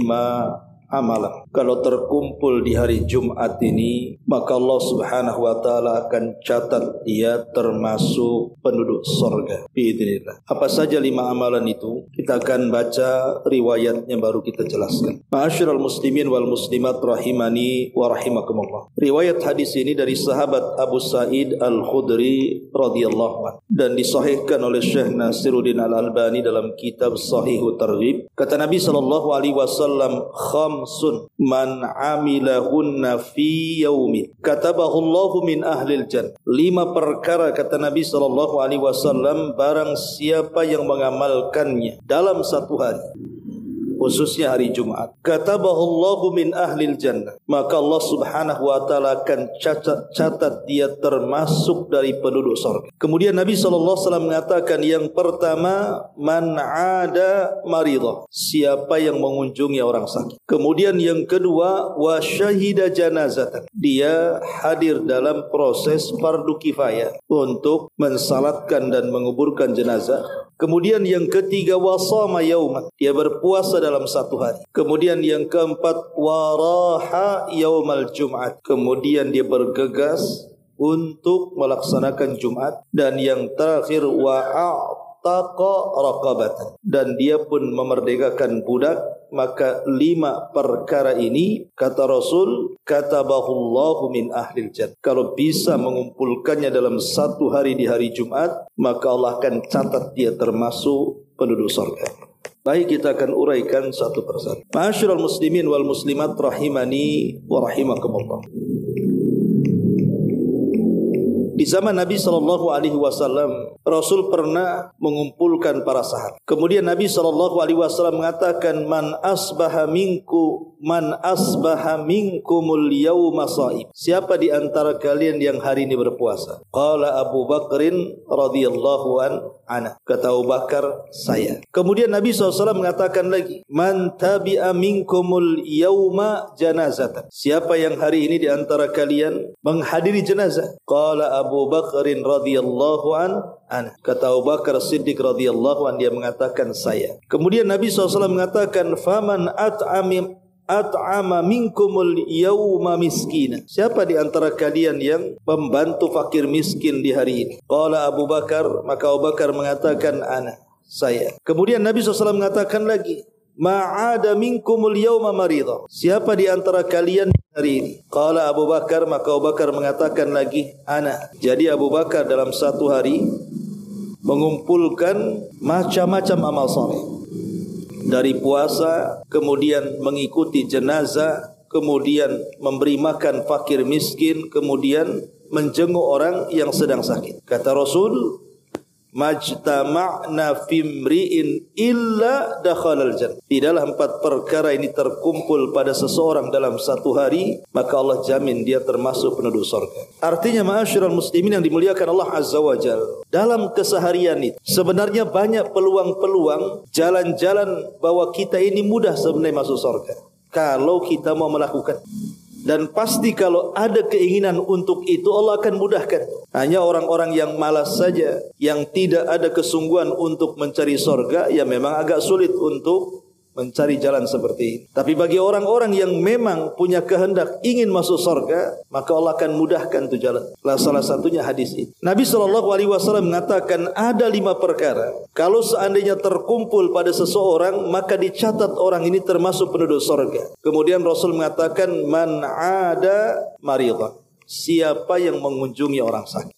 5 amalan. Kalau terkumpul di hari Jumat ini, maka Allah Subhanahu wa taala akan catat dia termasuk penduduk surga biidznillah. Apa saja 5 amalan itu? Kita akan baca riwayatnya baru kita jelaskan. Ma'asyiral muslimin wal muslimat rahimani wa rahimakumullah. Riwayat hadis ini dari sahabat Abu Sa'id Al-Khudri radhiyallahu anhu dan disahihkan oleh Syekh Nasiruddin Al-Albani dalam kitab Shahihut Targhib. Kata Nabi sallallahu alaihi wasallam, khamsun man amilahunna fi yaumin katabahu Allahu min ahlil jannah. 5 perkara kata Nabi sallallahu alaihi wasallam, barang siapa yang mengamalkannya dalam satu hari, khususnya hari Jumat, katabahu Allahu min ahlil jannah, maka Allah Subhanahu wa taala akan catat dia termasuk dari penduduk surga. Kemudian Nabi sallallahu alaihi wasallam mengatakan, yang pertama, man ada maridah, siapa yang mengunjungi orang sakit. Kemudian yang kedua, wa syahida janazatan, dia hadir dalam proses fardu kifayah untuk mensalatkan dan menguburkan jenazah. Kemudian yang ketiga, wasama yauman, dia berpuasa dalam satu hari. Kemudian yang keempat, waraha yaumal Jumat, kemudian dia bergegas untuk melaksanakan Jumat. Dan yang terakhir, wa'ataqa raqabatan, dan dia pun memerdekakan budak. Maka 5 perkara ini, kata Rasul, katabahullahu min ahlil jannah, kalau bisa mengumpulkannya dalam satu hari di hari Jumat, maka Allah akan catat dia termasuk penduduk surga. Baik, kita akan uraikan satu persatu. Ma'asyiral muslimin wal muslimat rahimani wa rahimakumullah. Di zaman Nabi sallallahu alaihi wasallam, Rasul pernah mengumpulkan para sahabat. Kemudian Nabi sallallahu alaihi wasallam mengatakan, man asbaha minkumul yauma shaim, siapa di antara kalian yang hari ini berpuasa? Qala Abu Bakrin radhiyallahu anhu, kata Abu Bakar, saya. Kemudian Nabi SAW mengatakan lagi, man tabi'a minkumul yauma janazatan, siapa yang hari ini di antara kalian menghadiri jenazah? Qala Abu Bakrin radhiyallahu anhu, kata Abu Bakar Siddiq radhiyallahu anhu, dia mengatakan saya. Kemudian Nabi SAW mengatakan, faman at'ama minkumul yawma miskina, siapa di antara kalian yang membantu fakir miskin di hari ini? Qala Abu Bakar, maka Abu Bakar mengatakan, saya. Kemudian Nabi SAW mengatakan lagi, ma'ada minkumul yawma maridah, siapa di antara kalian hari ini? Qala Abu Bakar, maka Abu Bakar mengatakan lagi, Jadi Abu Bakar dalam satu hari mengumpulkan macam-macam amal saleh, dari puasa, kemudian mengikuti jenazah, kemudian memberi makan fakir miskin, kemudian menjenguk orang yang sedang sakit. Kata Rasul, majtama'na fimri'in illa dakhalal jannah, tidaklah 4 perkara ini terkumpul pada seseorang dalam satu hari, maka Allah jamin dia termasuk penduduk surga. Artinya, ma'asyiral muslimin yang dimuliakan Allah Azza wa Jalla, dalam keseharian itu sebenarnya banyak peluang-peluang, jalan-jalan bahwa kita ini mudah sebenarnya masuk surga kalau kita mau melakukan. Dan pasti kalau ada keinginan untuk itu, Allah akan mudahkan. Hanya orang-orang yang malas saja, yang tidak ada kesungguhan untuk mencari surga, ya memang agak sulit untuk mencari jalan seperti ini. Tapi bagi orang-orang yang memang punya kehendak ingin masuk surga, maka Allah akan mudahkan itu jalan. Salah satunya hadis ini. Nabi SAW mengatakan, ada 5 perkara, kalau seandainya terkumpul pada seseorang, maka dicatat orang ini termasuk penduduk surga. Kemudian Rasul mengatakan, man ada maridah, siapa yang mengunjungi orang sakit.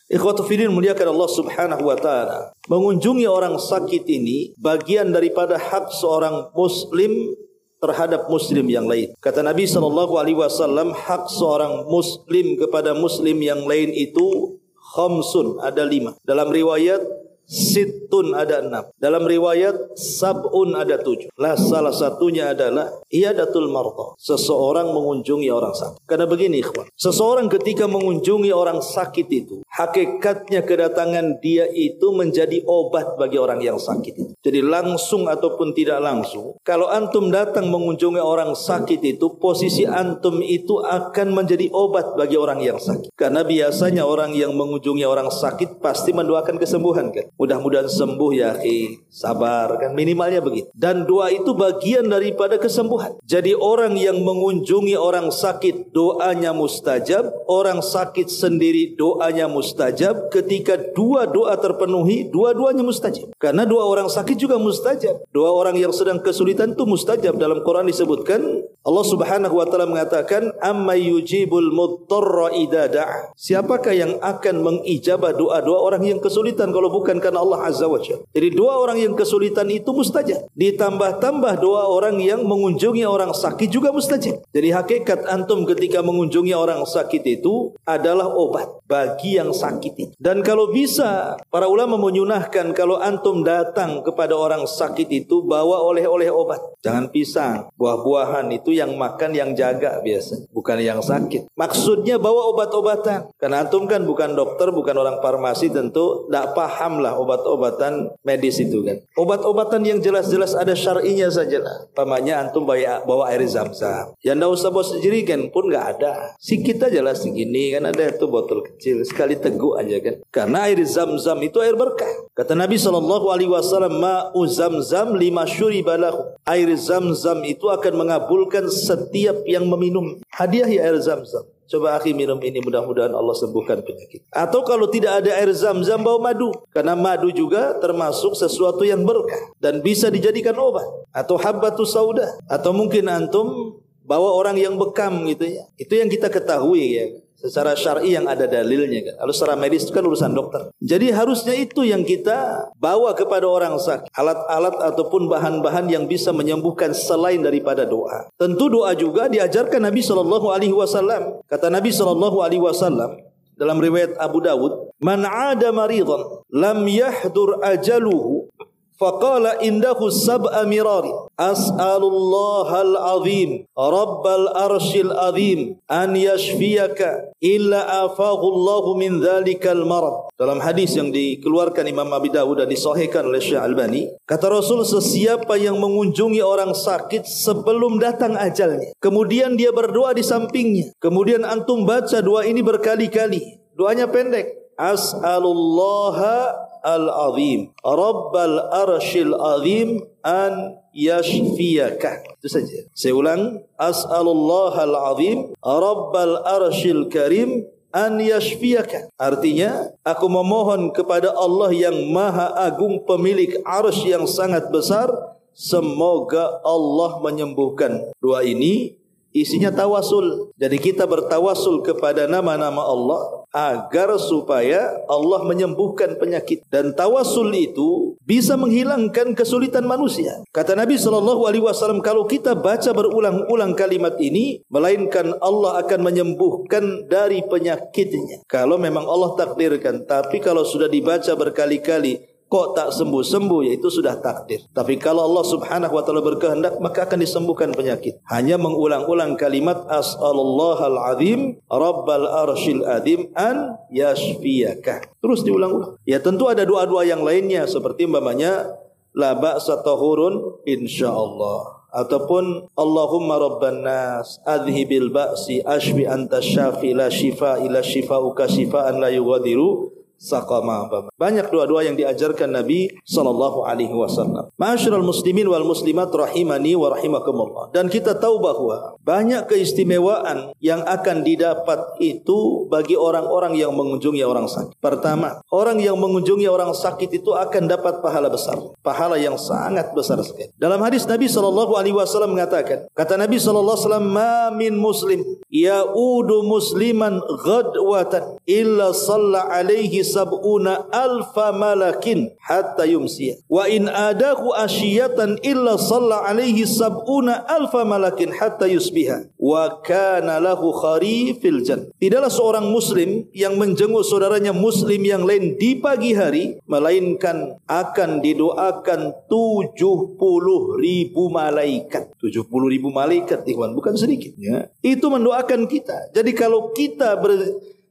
Ikhwatu fillah muliakan Allah Subhanahu wa taala, mengunjungi orang sakit ini bagian daripada hak seorang muslim terhadap muslim yang lain. Kata Nabi sallallahu alaihi wasallam, hak seorang muslim kepada muslim yang lain itu khamsun, ada 5. Dalam riwayat sittun, ada 6. Dalam riwayat sab'un, ada 7. Salah satunya adalah iyadatul martha, seseorang mengunjungi orang sakit. Karena begini ikhwan, seseorang ketika mengunjungi orang sakit itu, hakikatnya kedatangan dia itu menjadi obat bagi orang yang sakit itu. Jadi langsung ataupun tidak langsung, kalau antum datang mengunjungi orang sakit itu, posisi antum itu akan menjadi obat bagi orang yang sakit. Karena biasanya orang yang mengunjungi orang sakit pasti mendoakan kesembuhan, kan? Mudah-mudahan sembuh ya akhi. Sabar kan, minimalnya begitu. Dan doa itu bagian daripada kesembuhan. Jadi orang yang mengunjungi orang sakit doanya mustajab, orang sakit sendiri doanya mustajab. Ketika dua doa terpenuhi, dua-duanya mustajab. Karena doa orang sakit juga mustajab. Doa orang yang sedang kesulitan itu mustajab. Dalam Quran disebutkan, Allah Subhanahu wa taala mengatakan, "Amma yujibul mudtarra idza da'a." Siapakah yang akan mengijabah doa-doa orang yang kesulitan kalau bukan karena Allah Azza wa Jalla. Jadi doa orang yang kesulitan itu mustajab. Ditambah-tambah doa orang yang mengunjungi orang sakit juga mustajab. Jadi hakikat antum ketika mengunjungi orang sakit itu adalah obat bagi yang sakit itu. Dan kalau bisa, para ulama menyunahkan kalau antum datang kepada orang sakit itu bawa oleh-oleh obat. Jangan pisang, buah-buahan itu yang makan yang jaga biasa, bukan yang sakit. Maksudnya bawa obat-obatan. Karena antum kan bukan dokter, bukan orang farmasi, tentu tidak paham lah obat-obatan medis itu kan. Obat-obatan yang jelas-jelas ada syar'inya sajalah. Pamannya antum bawa air zam-zam. Yang tidak usah bawa sejerigen pun nggak ada. Sikit aja lah segini kan, ada itu botol kecil, sekali teguk aja kan. Karena air zam-zam itu air berkah. Kata Nabi SAW, ma'u zam-zam lima syuribalahu. Air zam-zam itu akan mengabulkan setiap yang meminum. Hadiah ya air zam-zam. Coba akhi minum ini, mudah-mudahan Allah sembuhkan penyakit. Atau kalau tidak ada air zam-zam, bawa madu. Karena madu juga termasuk sesuatu yang berkah dan bisa dijadikan obat. Atau habbatus sauda. Atau mungkin antum bawa orang yang bekam gitu ya. Itu yang kita ketahui ya. Secara syar'i yang ada dalilnya kan. Kalau secara medis itu kan urusan dokter. Jadi harusnya itu yang kita bawa kepada orang sakit. Alat-alat ataupun bahan-bahan yang bisa menyembuhkan selain daripada doa. Tentu doa juga diajarkan Nabi SAW. Kata Nabi SAW dalam riwayat Abu Dawud, "Man 'ada maridan lam yahdur ajaluhu faqala indahu sab'a mirari as'alullahal azim rabbal arshil azim an yashfiyaka illa afahullahu min dhalikal marad." Dalam hadis yang dikeluarkan Imam Abi Dawud dan disahihkan oleh Syekh Albani, kata Rasul, sesiapa yang mengunjungi orang sakit sebelum datang ajalnya, kemudian dia berdoa di sampingnya, kemudian antum baca doa ini berkali-kali, doanya pendek, as'alullaha al-azim rabbal arshil azim an yashfiyaka. Itu saja. Saya ulang, as'alullahal azim rabbal arshil karim an yashfiyaka. Artinya, aku memohon kepada Allah yang maha agung, pemilik arsy yang sangat besar, semoga Allah menyembuhkan. Doa ini isinya tawasul. Jadi kita bertawasul kepada nama-nama Allah agar supaya Allah menyembuhkan penyakit. Dan tawasul itu bisa menghilangkan kesulitan manusia. Kata Nabi SAW, kalau kita baca berulang-ulang kalimat ini, melainkan Allah akan menyembuhkan dari penyakitnya. Kalau memang Allah takdirkan. Tapi kalau sudah dibaca berkali-kali kok tak sembuh-sembuh, ya itu sudah takdir. Tapi kalau Allah Subhanahu wa taala berkehendak, maka akan disembuhkan penyakit. Hanya mengulang-ulang kalimat as'alullahal azim rabbal arshil azim an yashfiyaka. Terus diulang-ulang. Ya tentu ada doa-doa yang lainnya seperti umpamanya la ba'sa tahurun insyaallah, ataupun Allahumma rabban nas adhibil ba'si ashfi anta syafi la shifa ila shifauka shifaan la yughadiru saqama. Banyak doa-doa yang diajarkan Nabi SAW. Ma'asyiral muslimin wal muslimat rahimani wa rahimakumullah. Dan kita tahu bahwa banyak keistimewaan yang akan didapat itu bagi orang-orang yang mengunjungi orang sakit. Pertama, orang yang mengunjungi orang sakit itu akan dapat pahala besar, pahala yang sangat besar sekali. Dalam hadis Nabi SAW mengatakan, kata Nabi SAW, ma min muslim ya'udu musliman ghadwatan illa salla alaihi sab'una alfa malakin hatta yumsiya wa in adahu asyiyatan illa salla alaihi sab'una alfa malakin hatta yusbiha wa kana lahu kharifil jannah. Tidaklah seorang muslim yang menjenguk saudaranya muslim yang lain di pagi hari melainkan akan didoakan 70.000 malaikat. 70.000 malaikat, ikhwan, bukan sedikit ya. Itu mendoakan kita. Jadi kalau kita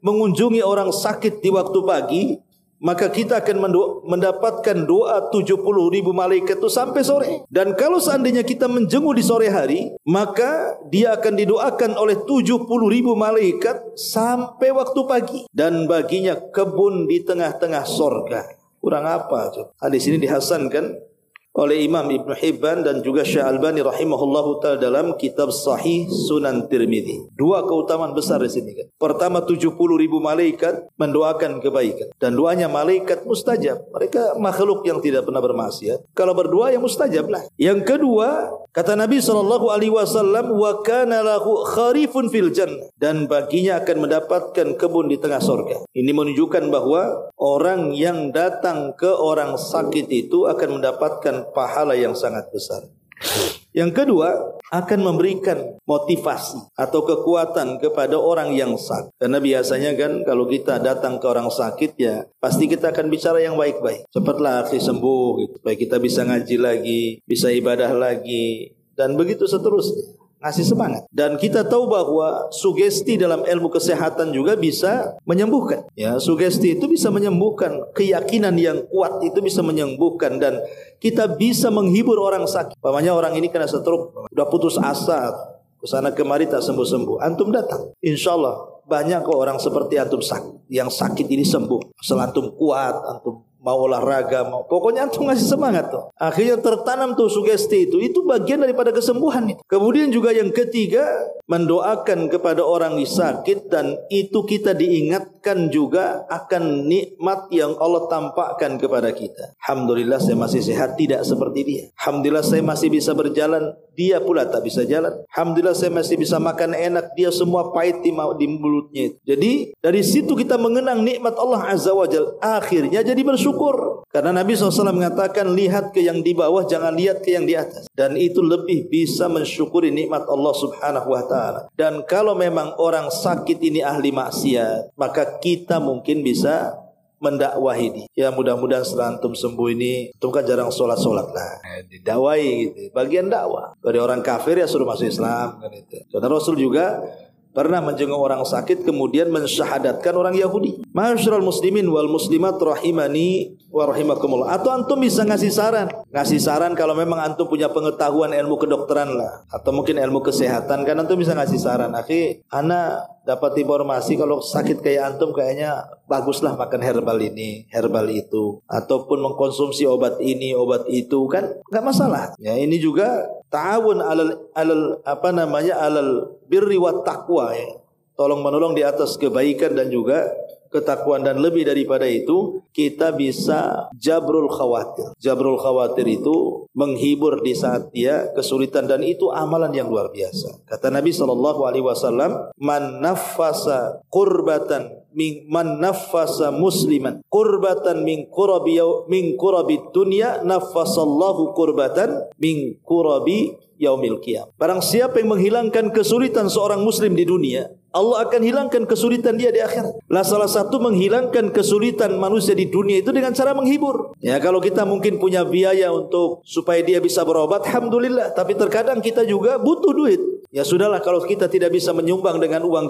mengunjungi orang sakit di waktu pagi, maka kita akan mendapatkan doa 70.000 malaikat itu sampai sore. Dan kalau seandainya kita menjenguk di sore hari, maka dia akan didoakan oleh 70.000 malaikat sampai waktu pagi. Dan baginya kebun di tengah-tengah sorga. Kurang apa? Hadis ini dihasankan oleh Imam Ibn Hibban dan juga Syekh Albani rahimahullahu ta'ala dalam kitab Sahih Sunan Tirmidzi. Dua keutamaan besar di sini kan. Pertama, 70.000 malaikat mendoakan kebaikan, dan doanya malaikat mustajab. Mereka makhluk yang tidak pernah bermaksiat. Kalau berdoa ya mustajab lah. Yang kedua, kata Nabi SAW, wa kana lahu kharifun fil jannah, dan baginya akan mendapatkan kebun di tengah surga. Ini menunjukkan bahwa orang yang datang ke orang sakit itu akan mendapatkan pahala yang sangat besar. Yang kedua, akan memberikan motivasi atau kekuatan kepada orang yang sakit. Karena biasanya kan kalau kita datang ke orang sakit ya pasti kita akan bicara yang baik-baik. Cepatlah akhi sembuh gitu, supaya kita bisa ngaji lagi, bisa ibadah lagi, dan begitu seterusnya. Ngasih semangat. Dan kita tahu bahwa sugesti dalam ilmu kesehatan juga bisa menyembuhkan. Ya, sugesti itu bisa menyembuhkan, keyakinan yang kuat itu bisa menyembuhkan, dan kita bisa menghibur orang sakit. Pamannya orang ini kena stroke, udah putus asa, kesana kemari tak sembuh-sembuh. Antum datang, insya Allah banyak kok orang seperti antum yang sakit ini sembuh. Asal antum kuat, antum mau olahraga, pokoknya antum ngasih semangat tuh. Akhirnya tertanam tuh sugesti itu bagian daripada kesembuhan itu. Kemudian juga yang ketiga, mendoakan kepada orang yang sakit, dan itu kita diingatkan juga akan nikmat yang Allah tampakkan kepada kita. Alhamdulillah saya masih sehat, tidak seperti dia. Alhamdulillah saya masih bisa berjalan, dia pula tak bisa jalan. Alhamdulillah saya masih bisa makan enak, dia semua pahit di mulutnya itu. Jadi dari situ kita mengenang nikmat Allah Azza wa Jalla. Akhirnya jadi bersyukur. Karena Nabi SAW mengatakan, lihat ke yang di bawah, jangan lihat ke yang di atas. Dan itu lebih bisa mensyukuri nikmat Allah Subhanahu wa ta'ala. Dan kalau memang orang sakit ini ahli maksiat, maka kita mungkin bisa mendakwahi dia. Ya mudah-mudahan setelah antum sembuh ini, antum kan jarang sholat-sholat lah, didakwai gitu. Bagian dakwah. Dari orang kafir ya suruh masuk Islam kan itu. Karena Rasul juga pernah menjenguk orang sakit kemudian mensyahadatkan orang Yahudi. Ma'asyiral muslimin wal muslimat rahimani wa rahimakumullah. Atau antum bisa ngasih saran kalau memang antum punya pengetahuan ilmu kedokteran lah, atau mungkin ilmu kesehatan, kan antum bisa ngasih saran. Akhi, ana dapat informasi kalau sakit kayak antum kayaknya baguslah makan herbal ini, herbal itu, ataupun mengkonsumsi obat ini, obat itu, kan enggak masalah. Ya, ini juga ta'awun alal birri wat taqwa, ya. Tolong menolong di atas kebaikan dan juga ketakwaan, dan lebih daripada itu kita bisa jabrul khawatir. Jabrul khawatir itu menghibur di saat dia kesulitan, dan itu amalan yang luar biasa. Kata Nabi SAW, man naffasa musliman kurbatan min kurabi dunya, naffasallahu kurbatan min kurabi yaumil qiyam. Barang siapa yang menghilangkan kesulitan seorang muslim di dunia, Allah akan hilangkan kesulitan dia di akhirat. Lah salah satu menghilangkan kesulitan manusia di dunia itu dengan cara menghibur. Ya, kalau kita mungkin punya biaya untuk supaya dia bisa berobat, alhamdulillah. Tapi terkadang kita juga butuh duit. Ya sudahlah, kalau kita tidak bisa menyumbang dengan uang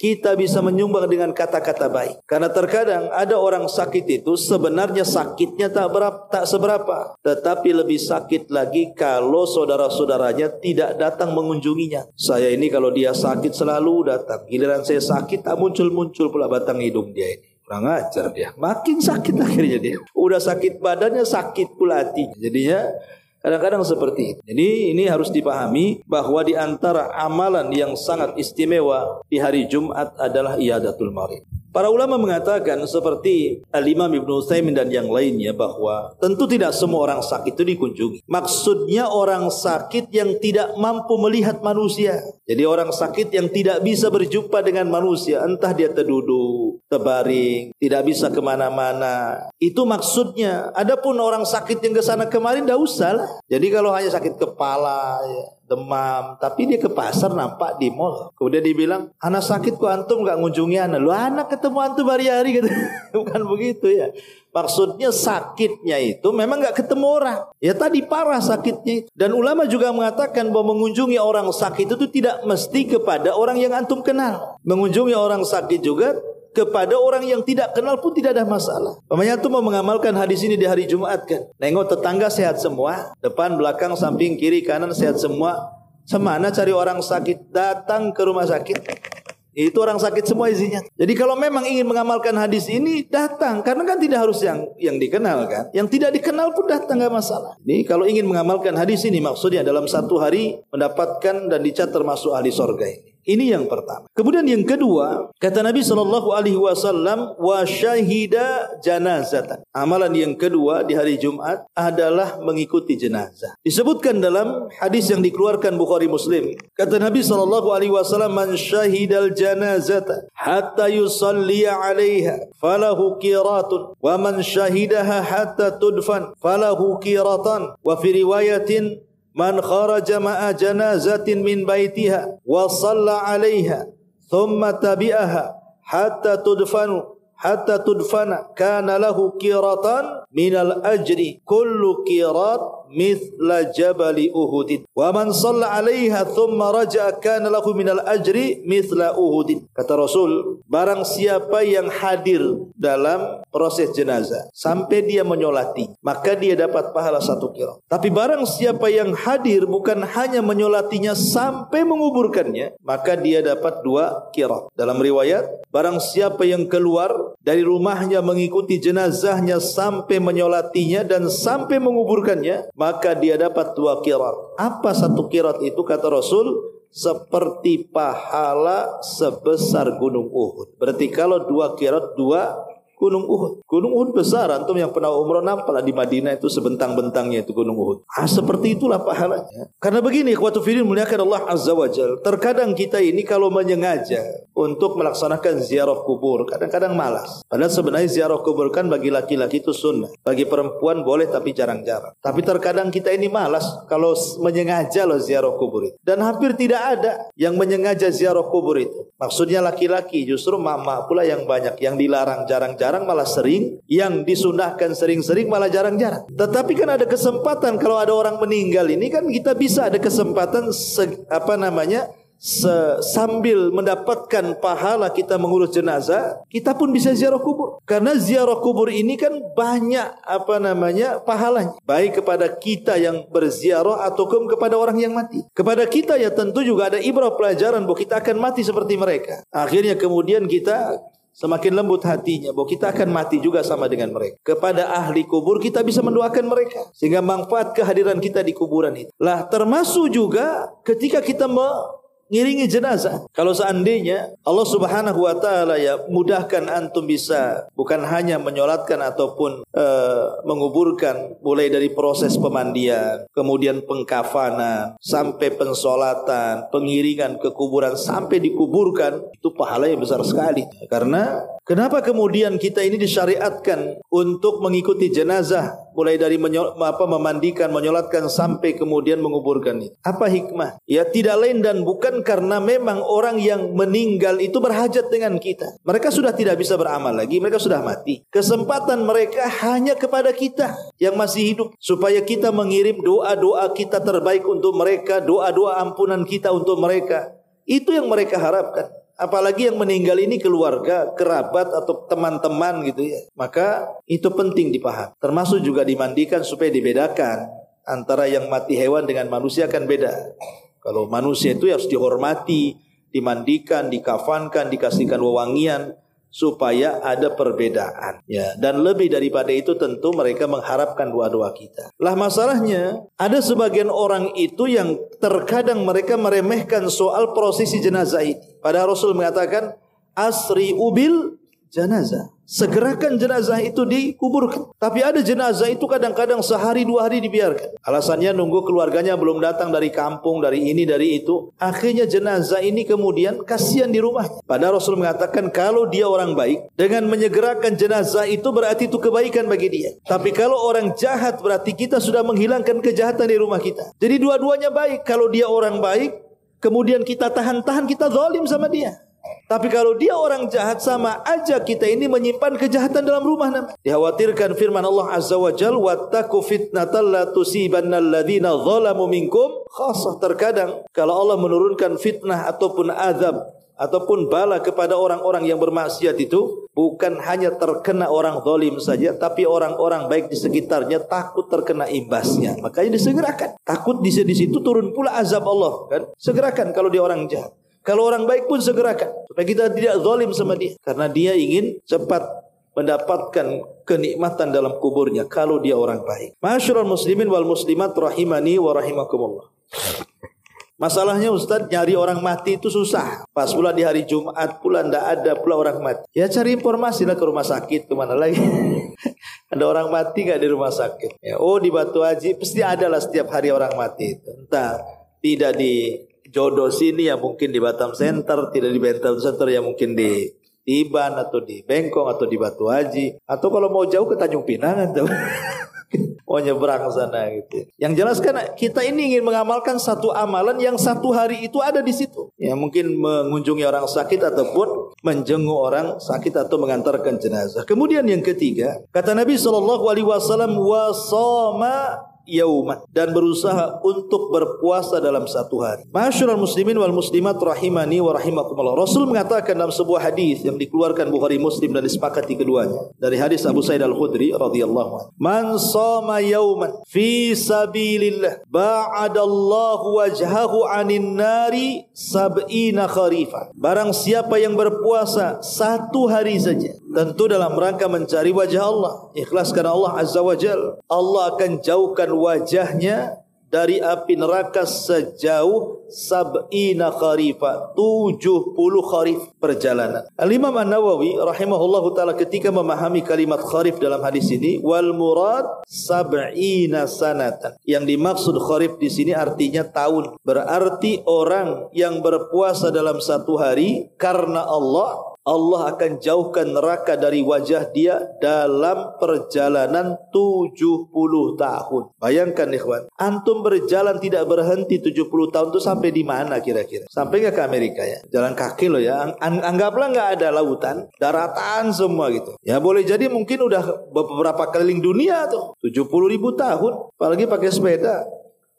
kita bisa menyumbang dengan kata-kata baik. Karena terkadang ada orang sakit itu sebenarnya sakitnya tak seberapa, tetapi lebih sakit lagi kalau saudara-saudaranya tidak datang mengunjunginya. Saya ini kalau dia sakit selalu datang, giliran saya sakit tak muncul-muncul pula batang hidung dia ini. Kurang ajar dia, makin sakit akhirnya dia. Udah sakit badannya, sakit pula hati. Jadinya kadang-kadang seperti itu. Jadi ini harus dipahami bahwa di antara amalan yang sangat istimewa di hari Jumat adalah iyadatul marid. Para ulama mengatakan seperti Al-Imam Ibnu Utsaimin dan yang lainnya bahwa tentu tidak semua orang sakit itu dikunjungi. Maksudnya orang sakit yang tidak mampu melihat manusia. Jadi orang sakit yang tidak bisa berjumpa dengan manusia, entah dia terduduk, terbaring, tidak bisa kemana-mana. Itu maksudnya. Adapun orang sakit yang kesana kemarin tidak usah lah. Jadi kalau hanya sakit kepala, ya, demam, tapi dia ke pasar nampak di mall, kemudian dibilang, anak sakit kok antum gak ngunjungi anak. Lu anak ketemu antum hari-hari gitu. Bukan begitu ya. Maksudnya sakitnya itu memang gak ketemu orang. Ya tadi parah sakitnya. Dan ulama juga mengatakan bahwa mengunjungi orang sakit itu tidak mesti kepada orang yang antum kenal. Mengunjungi orang sakit juga kepada orang yang tidak kenal pun tidak ada masalah. Pamannya tuh mau mengamalkan hadis ini di hari Jumat kan. Nengok tetangga sehat semua, depan, belakang, samping, kiri, kanan sehat semua. Semana cari orang sakit, datang ke rumah sakit. Itu orang sakit semua isinya. Jadi kalau memang ingin mengamalkan hadis ini, datang. Karena kan tidak harus yang dikenal kan. Yang tidak dikenal pun datang, gak masalah. Jadi kalau ingin mengamalkan hadis ini, maksudnya dalam satu hari mendapatkan dan dicatat termasuk ahli surga ini. Ini yang pertama. Kemudian yang kedua, kata Nabi SAW, wa syahida janazatan. Amalan yang kedua di hari Jumat adalah mengikuti jenazah. Disebutkan dalam hadis yang dikeluarkan Bukhari Muslim. Kata Nabi SAW, man syahidal janazata hatta yusalliya alaiha falahu qiratun. Wa man syahidaha hatta tudfan falahu qiratan. Wa fi riwayatin man kharaja ma'a janazatin min baitiha wa shalla 'alaiha thumma tabi'aha hatta tudfana kana lahu qiratan minal ajri kullu qirat mithla jabali Uhud wa man shalla 'alaiha thumma raja'a kana lahu minal ajri mithla Uhud. Kata Rasul, barang siapa yang hadir dalam proses jenazah sampai dia menyolati, maka dia dapat pahala 1 qirat. Tapi barang siapa yang hadir bukan hanya menyolatinya sampai menguburkannya, maka dia dapat 2 qirat. Dalam riwayat, barang siapa yang keluar dari rumahnya mengikuti jenazahnya sampai menyolatinya dan sampai menguburkannya, maka dia dapat 2 qirat. Apa 1 qirat itu? Kata Rasul, seperti pahala sebesar gunung Uhud. Berarti kalau 2 qirat, 2 gunung Uhud. Gunung Uhud besar, antum yang pernah umrah nampaklah di Madinah itu sebentang-bentangnya itu gunung Uhud. Seperti itulah pahalanya. Karena begini, ikhwatu fillah muliakan Allah Azza wa Jalla. Terkadang kita ini kalau menyengaja untuk melaksanakan ziarah kubur, kadang-kadang malas. Padahal sebenarnya ziarah kubur kan bagi laki-laki itu sunnah. Bagi perempuan boleh tapi jarang-jarang. Tapi terkadang kita ini malas kalau menyengaja loh ziarah kubur itu. Dan hampir tidak ada yang menyengaja ziarah kubur itu. Maksudnya laki-laki, justru mama pula yang banyak. Yang dilarang jarang-jarang malah sering, yang disunahkan sering-sering malah jarang-jarang. Tetapi kan ada kesempatan kalau ada orang meninggal ini kan kita bisa ada kesempatan sambil mendapatkan pahala kita mengurus jenazah, kita pun bisa ziarah kubur. Karena ziarah kubur ini kan banyak pahalanya. Baik kepada kita yang berziarah ataupun kepada orang yang mati. Kepada kita ya tentu juga ada ibrah pelajaran bahwa kita akan mati seperti mereka. Akhirnya kemudian kita semakin lembut hatinya bahwa kita akan mati juga sama dengan mereka. Kepada ahli kubur kita bisa mendoakan mereka sehingga manfaat kehadiran kita di kuburan itu. Lah termasuk juga ketika kita mengiringi jenazah. Kalau seandainya Allah Subhanahu wa taala ya mudahkan antum bisa bukan hanya menyolatkan ataupun menguburkan, mulai dari proses pemandian, kemudian pengkafanan, sampai pensolatan, pengiringan ke kuburan sampai dikuburkan, itu pahalanya besar sekali. Karena kenapa kemudian kita ini disyariatkan untuk mengikuti jenazah, mulai dari memandikan, menyolatkan sampai kemudian menguburkan itu? Apa hikmah? Ya tidak lain dan bukan karena memang orang yang meninggal itu berhajat dengan kita. Mereka sudah tidak bisa beramal lagi, mereka sudah mati. Kesempatan mereka hanya kepada kita yang masih hidup, supaya kita mengirim doa-doa kita terbaik untuk mereka, doa-doa ampunan kita untuk mereka. Itu yang mereka harapkan. Apalagi yang meninggal ini keluarga, kerabat atau teman-teman gitu ya. Maka itu penting dipaham. Termasuk juga dimandikan supaya dibedakan antara yang mati hewan dengan manusia kan beda. Kalau manusia itu harus dihormati, dimandikan, dikafankan, dikasihkan wewangian supaya ada perbedaan. Ya, dan lebih daripada itu tentu mereka mengharapkan doa-doa kita. Lah masalahnya ada sebagian orang itu yang terkadang mereka meremehkan soal prosesi jenazah ini. Padahal Rasul mengatakan asri ubil jenazah. Segerakan jenazah itu dikuburkan. Tapi ada jenazah itu kadang-kadang sehari 2 hari dibiarkan. Alasannya nunggu keluarganya belum datang dari kampung, dari ini, dari itu. Akhirnya jenazah ini kemudian kasihan di rumahnya. Padahal Rasul mengatakan kalau dia orang baik, dengan menyegerakan jenazah itu berarti itu kebaikan bagi dia. Tapi kalau orang jahat berarti kita sudah menghilangkan kejahatan di rumah kita. Jadi dua-duanya baik. Kalau dia orang baik, kemudian kita tahan-tahan, kita zalim sama dia. Tapi kalau dia orang jahat, sama aja kita ini menyimpan kejahatan dalam rumah. Dikhawatirkan firman Allah Azza wa Jalla, wattaqu fitnatan la tusibanna alladziina zalamu minkum khassah. Terkadang kalau Allah menurunkan fitnah ataupun azab ataupun bala kepada orang-orang yang bermaksiat itu, bukan hanya terkena orang zalim saja, tapi orang-orang baik di sekitarnya takut terkena imbasnya. Makanya disegerakan. Takut di situ turun pula azab Allah kan. Segerakan kalau dia orang jahat. Kalau orang baik pun segerakan supaya kita tidak zalim sama dia, karena dia ingin cepat mendapatkan kenikmatan dalam kuburnya kalau dia orang baik. Ma'asyiral muslimin wal muslimat rahimani wa rahimakumullah. Masalahnya Ustaz, nyari orang mati itu susah. Pas pula di hari Jumat pula tidak ada pula orang mati. Ya cari informasi lah ke rumah sakit, kemana lagi. Ada orang mati gak di rumah sakit? Ya, oh di Batu Haji pasti ada lah setiap hari orang mati itu. Entah tidak di Jodoh sini ya mungkin di Batam Center, tidak di Batam Center ya mungkin di Tiban atau di Bengkong atau di Batu Haji. Atau kalau mau jauh ke Tanjung Pinang tuh. Mau nyebrang sana gitu. Yang jelas kan kita ini ingin mengamalkan satu amalan yang satu hari itu ada di situ. Ya mungkin mengunjungi orang sakit ataupun menjenguk orang sakit atau mengantarkan jenazah. Kemudian yang ketiga, kata Nabi SAW, wasoma yauman, dan berusaha untuk berpuasa dalam satu hari. Ma'asyiral muslimin wal muslimat rahimani wa rahimakumullah. Rasul mengatakan dalam sebuah hadis yang dikeluarkan Bukhari Muslim dan disepakati keduanya dari hadis Abu Sa'id Al-Khudri radhiyallahu anhu. Man shoma yauman fi sabilillah ba'adallahu wajhahu 'anin nari sab'ina kharifan. Barang siapa yang berpuasa satu hari saja, tentu dalam rangka mencari wajah Allah, ikhlas karena Allah Azza wa Jalla, Allah akan jauhkan wajahnya dari api neraka sejauh sab'ina kharifa, 70 kharif perjalanan. Al-Imam An-Nawawi rahimahullahu ta'ala ketika memahami kalimat kharif dalam hadis ini, wal murad sab'ina sanatan, yang dimaksud kharif di sini artinya tahun. Berarti orang yang berpuasa dalam satu hari karena Allah akan jauhkan neraka dari wajah dia dalam perjalanan 70 tahun. Bayangkan ikhwan, antum berjalan tidak berhenti 70 tahun itu sampai di mana kira-kira? Sampai nggak ke Amerika ya? Jalan kaki loh ya. Anggaplah nggak ada lautan, daratan semua gitu. Ya boleh jadi mungkin udah beberapa keliling dunia tuh. 70.000 tahun, apalagi pakai sepeda.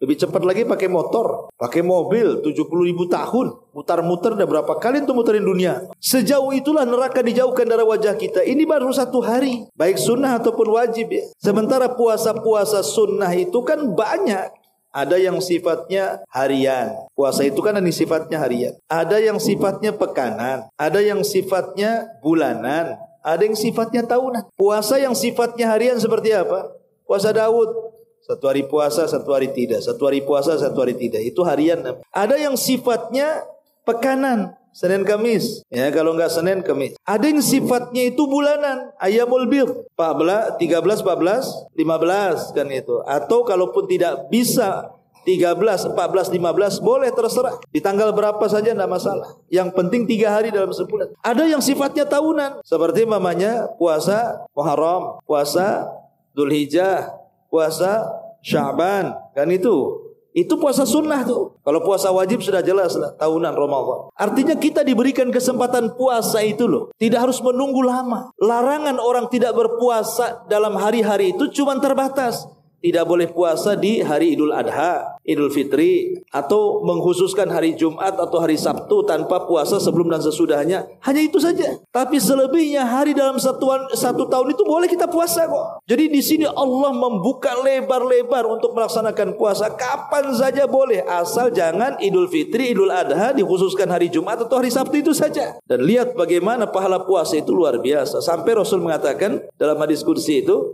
Lebih cepat lagi pakai motor, pakai mobil, 70.000 tahun. Mutar-mutar udah berapa kali untuk muterin dunia. Sejauh itulah neraka dijauhkan dari wajah kita. Ini baru satu hari, baik sunnah ataupun wajib ya. Sementara puasa-puasa sunnah itu kan banyak. Ada yang sifatnya harian. Puasa itu kan ini sifatnya harian. Ada yang sifatnya pekanan. Ada yang sifatnya bulanan. Ada yang sifatnya tahunan. Puasa yang sifatnya harian seperti apa? Puasa Daud. Satu hari puasa, satu hari tidak. Satu hari puasa, satu hari tidak. Itu harian. Ada yang sifatnya pekanan, Senin Kamis. Ya, kalau enggak Senin Kamis. Ada yang sifatnya itu bulanan, Ayyamul Bidh. 14, 13, 14, 15 kan itu. Atau kalaupun tidak bisa 13, 14, 15 boleh terserah. Di tanggal berapa saja enggak masalah. Yang penting 3 hari dalam sebulan. Ada yang sifatnya tahunan. Seperti mamanya puasa Muharram, puasa Dzulhijjah, puasa Sya'ban, kan itu puasa sunnah tuh. Kalau puasa wajib sudah jelas lah, tahunan Ramadan. Artinya kita diberikan kesempatan puasa itu loh, tidak harus menunggu lama. Larangan orang tidak berpuasa dalam hari-hari itu cuma terbatas. Tidak boleh puasa di hari Idul Adha, Idul Fitri, atau mengkhususkan hari Jumat atau hari Sabtu tanpa puasa sebelum dan sesudahnya. Hanya itu saja. Tapi selebihnya hari dalam satu tahun itu boleh kita puasa kok. Jadi di sini Allah membuka lebar-lebar untuk melaksanakan puasa kapan saja boleh, asal jangan Idul Fitri, Idul Adha dikhususkan hari Jumat atau hari Sabtu itu saja. Dan lihat bagaimana pahala puasa itu luar biasa. Sampai Rasul mengatakan dalam hadis qudsi itu,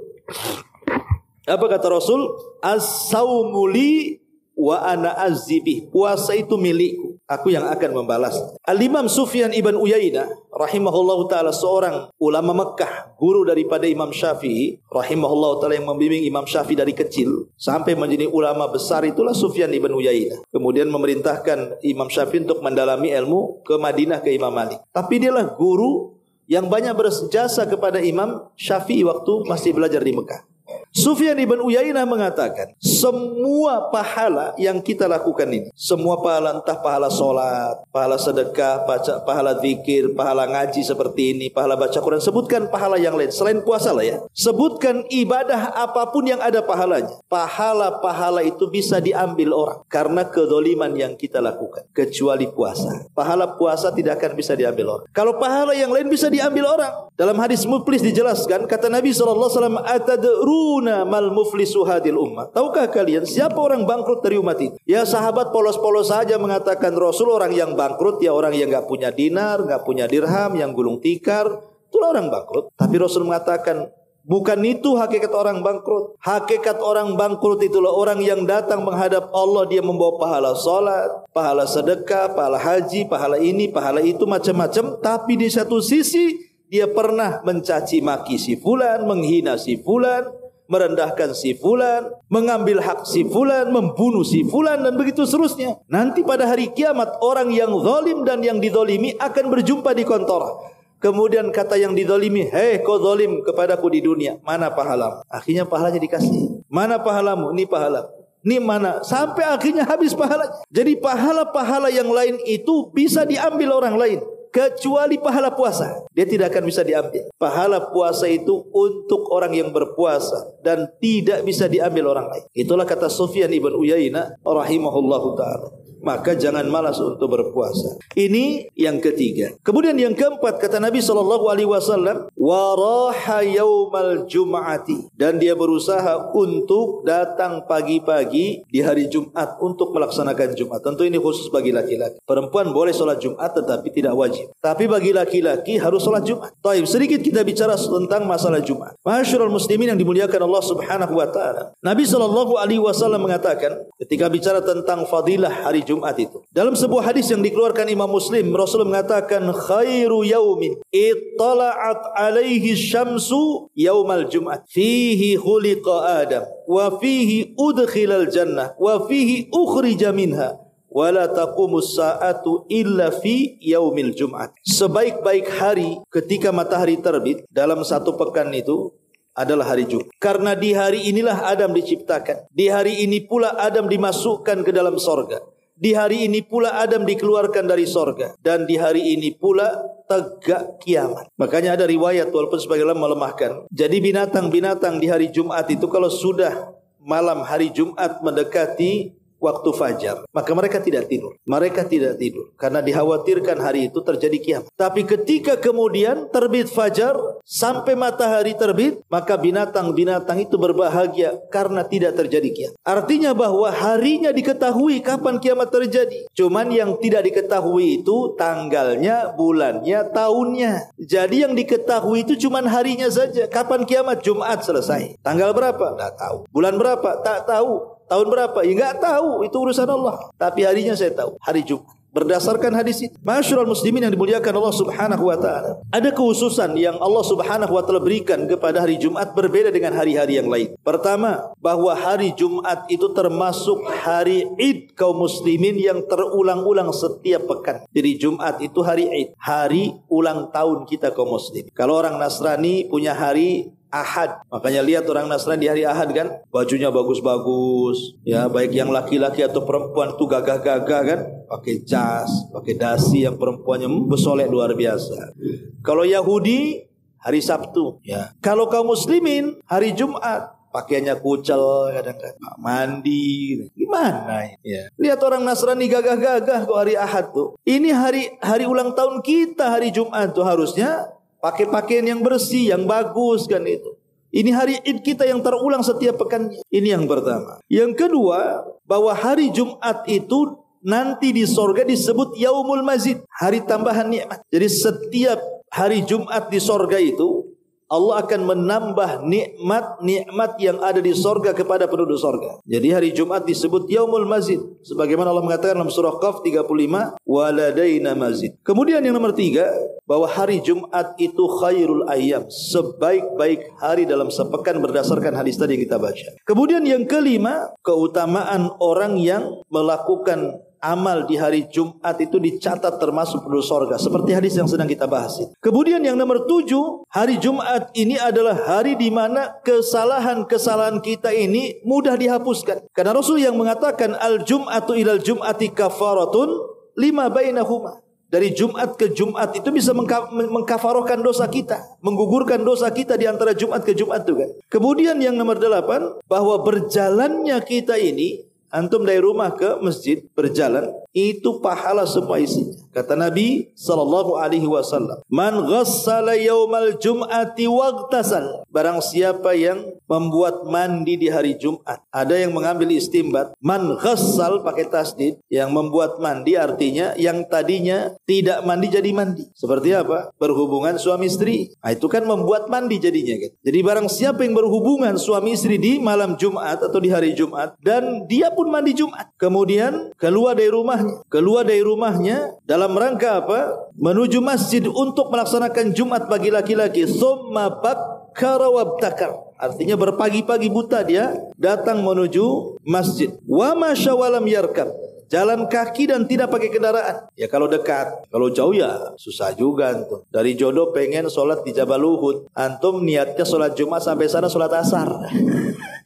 apa kata Rasul? As-saumu li wa ana azibih. Puasa itu milikku, aku yang akan membalas. Al-Imam Sufyan ibn Uyainah rahimahullahu ta'ala, seorang ulama Mekah, guru daripada Imam Syafi'i rahimahullahu ta'ala, yang membimbing Imam Syafi'i dari kecil sampai menjadi ulama besar, itulah Sufyan ibn Uyainah. Kemudian memerintahkan Imam Syafi'i untuk mendalami ilmu ke Madinah ke Imam Malik. Tapi dialah guru yang banyak berjasa kepada Imam Syafi'i waktu masih belajar di Mekah. Sufyan ibn Uyainah mengatakan, semua pahala yang kita lakukan ini, semua pahala, entah pahala sholat, pahala sedekah, pahala zikir, pahala ngaji seperti ini, pahala baca Quran, sebutkan pahala yang lain selain puasa lah ya. Sebutkan ibadah apapun yang ada pahalanya. Pahala-pahala itu bisa diambil orang karena kedzaliman yang kita lakukan, kecuali puasa. Pahala puasa tidak akan bisa diambil orang. Kalau pahala yang lain bisa diambil orang. Dalam hadis Muflis dijelaskan, kata Nabi SAW, atadru atadruna mal muflisu hadil ummah? Tahukah kalian siapa orang bangkrut dari umat ini? Ya sahabat polos-polos saja mengatakan Rasul orang yang bangkrut ya orang yang enggak punya dinar, enggak punya dirham, yang gulung tikar, itulah orang bangkrut. Tapi Rasul mengatakan bukan itu hakikat orang bangkrut. Hakikat orang bangkrut itulah orang yang datang menghadap Allah, dia membawa pahala salat, pahala sedekah, pahala haji, pahala ini, pahala itu, macam-macam. Tapi di satu sisi dia pernah mencaci maki si fulan, menghina si fulan, merendahkan si fulan, mengambil hak si fulan, membunuh si fulan, dan begitu seterusnya. Nanti pada hari kiamat orang yang zalim dan yang dizalimi akan berjumpa di kontor. Kemudian kata yang dizalimi, hei kau zalim kepadaku di dunia, mana pahalamu? Akhirnya pahalanya dikasih. Mana pahalamu? Ini pahalamu. Ini mana? Sampai akhirnya habis pahala. Jadi pahala-pahala yang lain itu bisa diambil orang lain, kecuali pahala puasa. Dia tidak akan bisa diambil. Pahala puasa itu untuk orang yang berpuasa dan tidak bisa diambil orang lain. Itulah kata Sufyan ibn Uyainah rahimahullahu ta'ala. Maka jangan malas untuk berpuasa. Ini yang ketiga. Kemudian yang keempat kata Nabi SAW, waraha yaumal jum'ati, dan dia berusaha untuk datang pagi-pagi di hari Jumat untuk melaksanakan Jumat. Tentu ini khusus bagi laki-laki. Perempuan boleh sholat Jumat tetapi tidak wajib. Tapi bagi laki-laki harus sholat Jumat. Taib, sedikit kita bicara tentang masalah Jumat. Ma'asyiral muslimin yang dimuliakan Allah Subhanahu wa taala. Nabi SAW mengatakan ketika bicara tentang fadilah hari Jumat itu. Dalam sebuah hadis yang dikeluarkan Imam Muslim, Rasul mengatakan khairu yaumin ittala'at alaihi syamsu yaumal Jum'at. Fihi khuliqa Adam wa fihi udkhilal jannah wa fihi ukhrija minha wa la taqumus sa'atu illa fi yaumil Jum'at. Sebaik-baik hari ketika matahari terbit dalam satu pekan itu adalah hari Jumat. Karena di hari inilah Adam diciptakan. Di hari ini pula Adam dimasukkan ke dalam sorga. Di hari ini pula Adam dikeluarkan dari sorga. Dan di hari ini pula tegak kiamat. Makanya ada riwayat walaupun sebagian melemahkan. Jadi binatang-binatang di hari Jumat itu kalau sudah malam hari Jumat mendekati waktu fajar, maka mereka tidak tidur. Mereka tidak tidur karena dikhawatirkan hari itu terjadi kiamat. Tapi ketika kemudian terbit fajar sampai matahari terbit, maka binatang-binatang itu berbahagia karena tidak terjadi kiamat. Artinya bahwa harinya diketahui kapan kiamat terjadi. Cuman yang tidak diketahui itu tanggalnya, bulannya, tahunnya. Jadi yang diketahui itu cuman harinya saja. Kapan kiamat? Jumat selesai. Tanggal berapa? Tidak tahu. Bulan berapa? Tak tahu. Tahun berapa? Ya enggak tahu, itu urusan Allah. Tapi harinya saya tahu, hari Jumat. Berdasarkan hadis itu. Ma'asyiral muslimin yang dimuliakan Allah Subhanahu wa taala. Ada kekhususan yang Allah Subhanahu wa taala berikan kepada hari Jumat berbeda dengan hari-hari yang lain. Pertama, bahwa hari Jumat itu termasuk hari Id kaum muslimin yang terulang-ulang setiap pekan. Jadi Jumat itu hari Id, hari ulang tahun kita kaum muslim. Kalau orang Nasrani punya hari Ahad. Makanya lihat orang Nasrani di hari Ahad kan, bajunya bagus-bagus, ya, baik yang laki-laki atau perempuan tuh gagah-gagah kan, pakai jas, pakai dasi, yang perempuannya bersolek luar biasa. Kalau Yahudi hari Sabtu, ya. Kalau kaum muslimin hari Jumat, pakaiannya kucel, kadang-kadang mandi, gimana ya? Lihat orang Nasrani gagah-gagah kok hari Ahad tuh. Ini hari ulang tahun kita hari Jumat tuh harusnya pakai pakaian yang bersih, yang bagus kan itu. Ini hari Id kita yang terulang setiap pekannya. Ini yang pertama. Yang kedua, bahwa hari Jumat itu nanti di sorga disebut Yaumul Mazid, hari tambahan nikmat. Jadi setiap hari Jumat di sorga itu Allah akan menambah nikmat-nikmat yang ada di sorga kepada penduduk sorga. Jadi hari Jumat disebut Yaumul Mazid, sebagaimana Allah mengatakan dalam surah Qaf 35, waladaina mazid. Kemudian yang nomor 3, bahwa hari Jumat itu khairul ayyam, sebaik-baik hari dalam sepekan berdasarkan hadis tadi yang kita baca. Kemudian yang kelima, keutamaan orang yang melakukan amal di hari Jumat itu dicatat termasuk penduduk sorga, seperti hadis yang sedang kita bahas. Kemudian yang nomor 7, hari Jumat ini adalah hari di mana kesalahan-kesalahan kita ini mudah dihapuskan. Karena Rasul yang mengatakan al-jum'atu ilal jum'ati kafaratun lima bainahuma. Dari Jumat ke Jumat itu bisa mengkafarohkan dosa kita, menggugurkan dosa kita di antara Jumat ke Jumat itu kan. Kemudian yang nomor 8, bahwa berjalannya kita ini antum dari rumah ke masjid berjalan, itu pahala semua isinya. Kata Nabi sallallahu alaihi wasallam, "Man ghassala yaumal jum'ati waghtasal." Barang siapa yang membuat mandi di hari Jumat. Ada yang mengambil istimbat, man ghassal pakai tasdid, yang membuat mandi artinya yang tadinya tidak mandi jadi mandi. Seperti apa? Berhubungan suami istri. Nah, itu kan membuat mandi jadinya gitu. Jadi barang siapa yang berhubungan suami istri di malam Jumat atau di hari Jumat dan dia pun mandi Jumat, kemudian keluar dari rumahnya dalam rangka apa? Menuju masjid untuk melaksanakan Jumat bagi laki-laki. Tsumma bakkara wabtakar. Artinya berpagi-pagi buta dia datang menuju masjid. Wa masya walam yarkab. Jalan kaki dan tidak pakai kendaraan. Ya kalau dekat, kalau jauh ya susah juga antum. Dari jodoh pengen sholat di Jabal Uhud, antum niatnya sholat Jumat sampai sana sholat asar.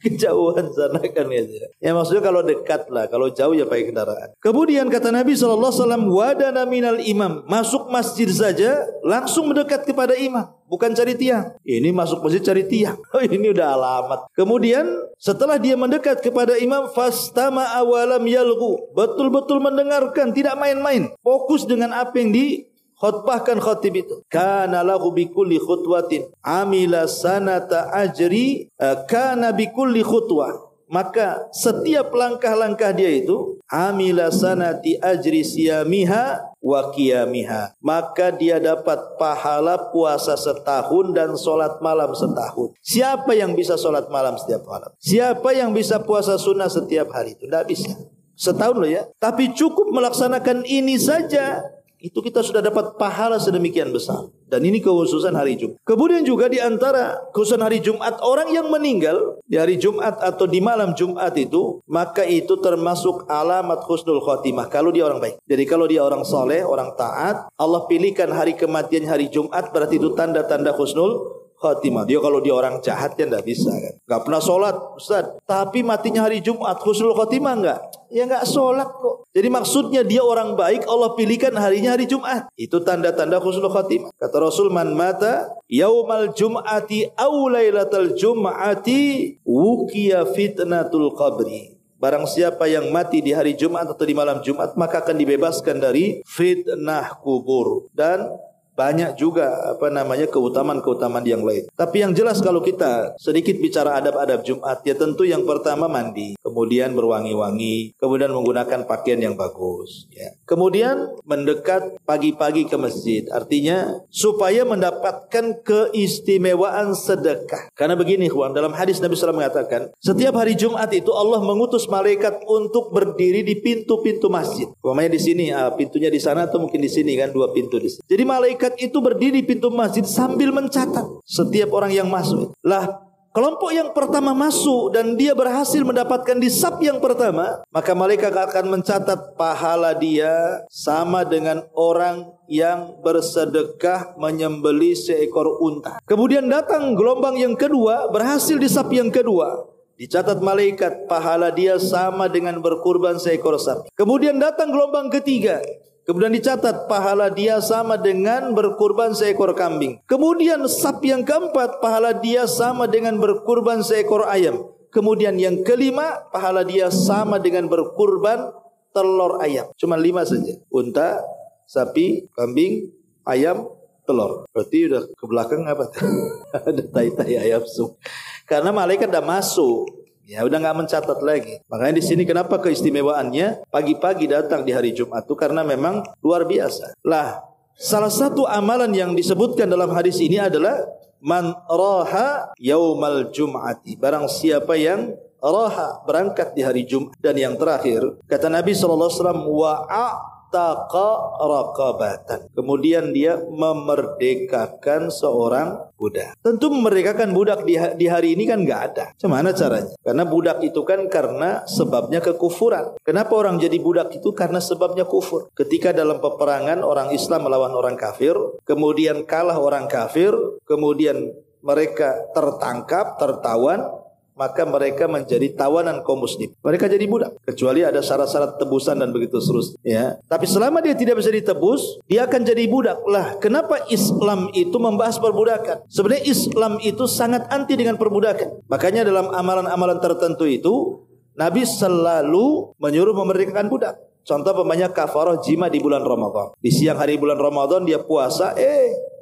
Kejauhan sana kan ya. Ya maksudnya kalau dekat lah, kalau jauh ya pakai kendaraan. Kemudian kata Nabi SAW, wadana minal imam. Masuk masjid saja langsung mendekat kepada imam, bukan cari tiang. Ini masuk masjid cari tiang. Oh, ini udah alamat. Kemudian setelah dia mendekat kepada imam, fastama awalam yalghu. Betul-betul mendengarkan, tidak main-main. Fokus dengan apa yang khutbahkan khatib itu. Kana lahu bikulli khutwatin amila sanata ajri kana bikulli khutwah. Maka setiap langkah-langkah dia itu amila sanati ajri siyamiha wa qiyamiha. Maka dia dapat pahala puasa setahun dan sholat malam setahun. Siapa yang bisa sholat malam setiap malam? Siapa yang bisa puasa sunnah setiap hari? Itu tidak bisa. Setahun loh ya. Tapi cukup melaksanakan ini saja, itu kita sudah dapat pahala sedemikian besar. Dan ini kekhususan hari Jumat. Kemudian juga di antara kekhususan hari Jumat, orang yang meninggal di hari Jumat atau di malam Jumat itu, maka itu termasuk alamat husnul khotimah kalau dia orang baik. Jadi kalau dia orang soleh, orang taat, Allah pilihkan hari kematian hari Jumat, berarti itu tanda-tanda husnul khotimah. Dia kalau dia orang jahat ya enggak bisa kan. Enggak pernah sholat, Ustaz. Tapi matinya hari Jumat, husnul khotimah enggak? Ya enggak sholat kok. Jadi maksudnya dia orang baik, Allah pilihkan harinya hari Jumat. Itu tanda-tanda husnul khotimah. Kata Rasul, man mata yaumal jum'ati aw lailatal jum'ati wuqiya fitnatul qabri. Barang siapa yang mati di hari Jumat atau di malam Jumat, maka akan dibebaskan dari fitnah kubur. Dan banyak juga keutamaan-keutamaan yang lain. Tapi yang jelas kalau kita sedikit bicara adab-adab Jumat, ya tentu yang pertama mandi, kemudian berwangi-wangi, kemudian menggunakan pakaian yang bagus, ya. Kemudian mendekat pagi-pagi ke masjid, artinya supaya mendapatkan keistimewaan sedekah. Karena begini, kawan, dalam hadis Nabi SAW mengatakan, setiap hari Jumat itu Allah mengutus malaikat untuk berdiri di pintu-pintu masjid. Umpamanya di sini, pintunya di sana atau mungkin di sini kan, 2 pintu di sini. Jadi malaikat itu berdiri di pintu masjid sambil mencatat setiap orang yang masuk. Lah, kelompok yang pertama masuk dan dia berhasil mendapatkan di saf yang pertama, maka malaikat akan mencatat pahala dia sama dengan orang yang bersedekah menyembelih seekor unta. Kemudian datang gelombang yang kedua, berhasil di saf yang kedua, dicatat malaikat pahala dia sama dengan berkurban seekor sapi. Kemudian datang gelombang ketiga, kemudian dicatat pahala dia sama dengan berkurban seekor kambing. Kemudian saf yang keempat, pahala dia sama dengan berkurban seekor ayam. Kemudian yang kelima, pahala dia sama dengan berkurban telur ayam. Cuma 5 saja. Unta, sapi, kambing, ayam, telur. Berarti udah ke belakang apa? Ada tai-tai ayam semua. Karena malaikat udah masuk. Ya udah nggak mencatat lagi. Makanya di sini kenapa keistimewaannya pagi-pagi datang di hari Jumat itu karena memang luar biasa. Lah, salah satu amalan yang disebutkan dalam hadis ini adalah man raha yaumal jum'ati. Barang siapa yang raha, berangkat di hari Jumat. Dan yang terakhir, kata Nabi SAW, wa'ataqa raqabatan. Kemudian dia memerdekakan seorang budak. Tentu memerdekakan budak di hari ini kan nggak ada. Gimana caranya? Karena budak itu kan karena sebabnya kekufuran. Kenapa orang jadi budak itu? Karena sebabnya kufur. Ketika dalam peperangan orang Islam melawan orang kafir, kemudian kalah orang kafir, kemudian mereka tertangkap, tertawan, maka mereka menjadi tawanan kaum muslim. Mereka jadi budak, kecuali ada syarat-syarat tebusan dan begitu seterusnya. Ya. Tapi selama dia tidak bisa ditebus, dia akan jadi budak. Lah, kenapa Islam itu membahas perbudakan? Sebenarnya Islam itu sangat anti dengan perbudakan. Makanya dalam amalan-amalan tertentu itu Nabi selalu menyuruh memerdekakan budak. Contoh kafarah jima di bulan Ramadan. Di siang hari bulan Ramadan dia puasa,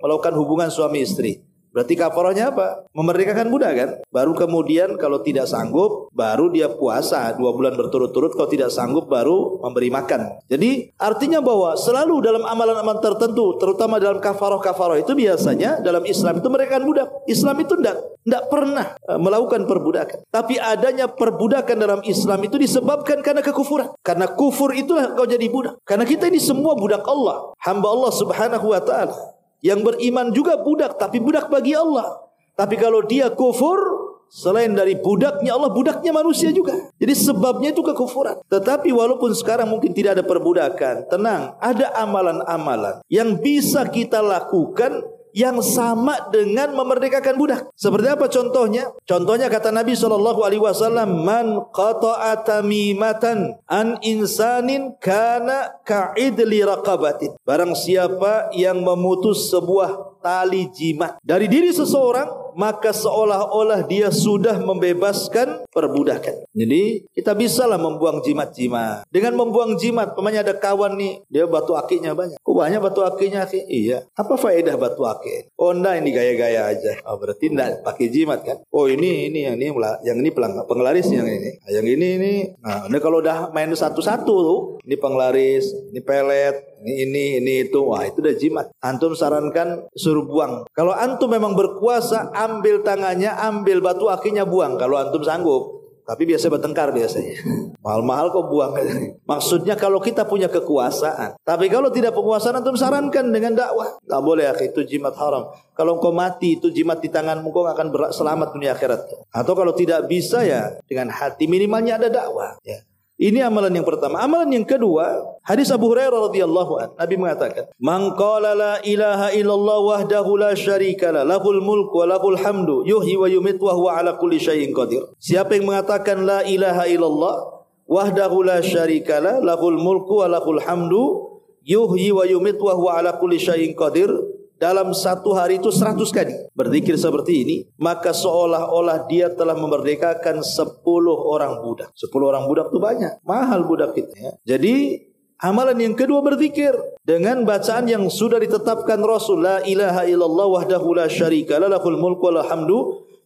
melakukan hubungan suami istri. Berarti kafarahnya apa? Memerdekakan budak kan? Baru kemudian kalau tidak sanggup, baru dia puasa 2 bulan berturut-turut. Kalau tidak sanggup, baru memberi makan. Jadi artinya bahwa selalu dalam amalan-amalan tertentu, terutama dalam kafarah-kafarah itu biasanya dalam Islam itu memerdekakan budak. Islam itu tidak pernah melakukan perbudakan. Tapi adanya perbudakan dalam Islam itu disebabkan karena kekufuran. Karena kufur itulah kau jadi budak. Karena kita ini semua budak Allah, hamba Allah Subhanahu wa ta'ala. Yang beriman juga budak, tapi budak bagi Allah. Tapi kalau dia kufur, selain dari budaknya Allah, budaknya manusia juga. Jadi sebabnya itu kekufuran. Tetapi walaupun sekarang mungkin tidak ada perbudakan, tenang, ada amalan-amalan yang bisa kita lakukan yang sama dengan memerdekakan budak. Seperti apa contohnya? Contohnya kata Nabi SAW, man qata'a tamimatan an insanin kana ka'idli raqabatin. Barang siapa yang memutus sebuah tali jimat dari diri seseorang, maka seolah-olah dia sudah membebaskan perbudakan. Jadi kita bisalah membuang jimat-jimat. Dengan membuang jimat, pemanya ada kawan nih, dia batu akiknya banyak. Kok banyak batu akiknya akik? Iya. Apa faedah batu akik? Oh enggak, ini gaya-gaya aja. Oh berarti enggak pakai jimat kan? Oh ini yang ini penglaris yang ini. Yang ini. Nah, ini kalau udah main satu-satu tuh, ini penglaris, ini pelet, ini itu. Wah, itu udah jimat. Antum sarankan suruh buang. Kalau antum memang berkuasa, ambil tangannya, ambil batu akiknya, buang kalau antum sanggup. Tapi biasa bertengkar biasanya. Mahal-mahal kok buang. Maksudnya kalau kita punya kekuasaan. Tapi kalau tidak kekuasaan, antum sarankan dengan dakwah. Tak boleh akhi, itu jimat haram. Kalau engkau mati, itu jimat di tanganmu, kau akan selamat dunia akhirat. Atau kalau tidak bisa ya dengan hati, minimalnya ada dakwah. Ya. Ini amalan yang pertama. Amalan yang kedua, hadis Abu Hurairah radhiyallahu anhu. Nabi mengatakan, "Man qala la ilaha illallah wahdahu la syarika la, lahul mulku wa lahul hamdu, yuhyi wa yumiitu wa huwa ala kulli syai'in qadir." Siapa yang mengatakan la ilaha illallah wahdahu la syarika la, lahul mulku wa lahul hamdu, yuhyi wa yumiitu wa huwa ala kulli syai'in qadir, dalam satu hari itu 100 kali berzikir seperti ini, maka seolah-olah dia telah memerdekakan 10 orang budak. 10 orang budak itu banyak, mahal budak itu ya. Jadi amalan yang kedua berzikir dengan bacaan yang sudah ditetapkan Rasul, la ilaha illallah wahdahu la syarika la, lahul mulku wa lahul hamdu,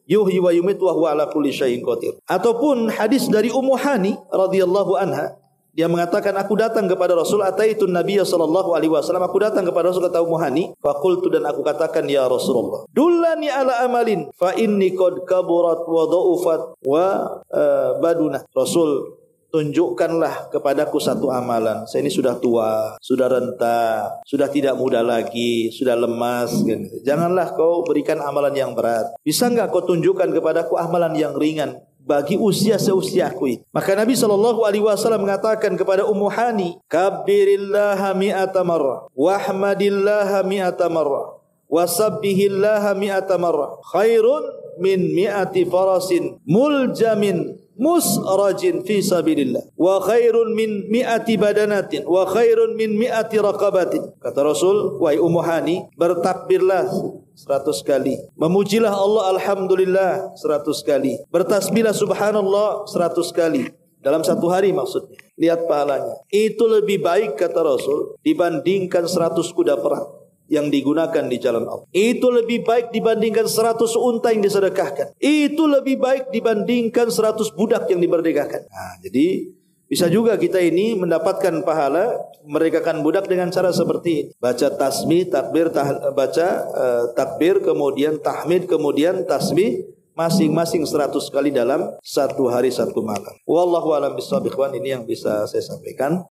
yuhyi wa yumiitu wa huwa ala kulli syai'in qadir. Ataupun hadis dari Ummu Hani radhiyallahu anha, dia mengatakan, aku datang kepada Rasul, ataitun Nabiya sallallahu alaihi wasallam, aku datang kepada Rasul, kata Ummu Hani, faqultu, dan aku katakan, ya Rasulullah, dullani ala amalin fa inni qad kaburat wa dha'ufat wa baduna. Rasul, tunjukkanlah kepadaku satu amalan. Saya ini sudah tua, sudah renta, sudah tidak muda lagi, sudah lemas. Janganlah kau berikan amalan yang berat. Bisa enggak kau tunjukkan kepadaku amalan yang ringan bagi usia seusiaku itu? Maka Nabi SAW mengatakan kepada Ummu Hani, kabbirillaha mi'ata marrah, wahmadillaha mi'ata marrah, wasabbihillaha mi'ata marrah, khairun min mi'ati farasin muljamin musrajin fi sabilillah, wa khairun min mi'ati badanatin, wa khairun min mi'ati raqabatin. Kata Rasul, wahai Ummu Hani, bertakbirlah 100 kali, memujilah Allah alhamdulillah 100 kali, bertasbihlah subhanallah 100 kali dalam satu hari maksudnya. Lihat pahalanya. Itu lebih baik kata Rasul dibandingkan 100 kuda perang yang digunakan di jalan Allah. Itu lebih baik dibandingkan 100 unta yang disedekahkan. Itu lebih baik dibandingkan 100 budak yang diberdekakan. Nah, jadi bisa juga kita ini mendapatkan pahala memerdekakan budak dengan cara seperti ini. Baca tasbih, takbir, takbir, kemudian tahmid, kemudian tasbih, masing-masing 100 kali dalam satu hari satu malam. Wallahu a'lam bishawab. Ikhwan, ini yang bisa saya sampaikan.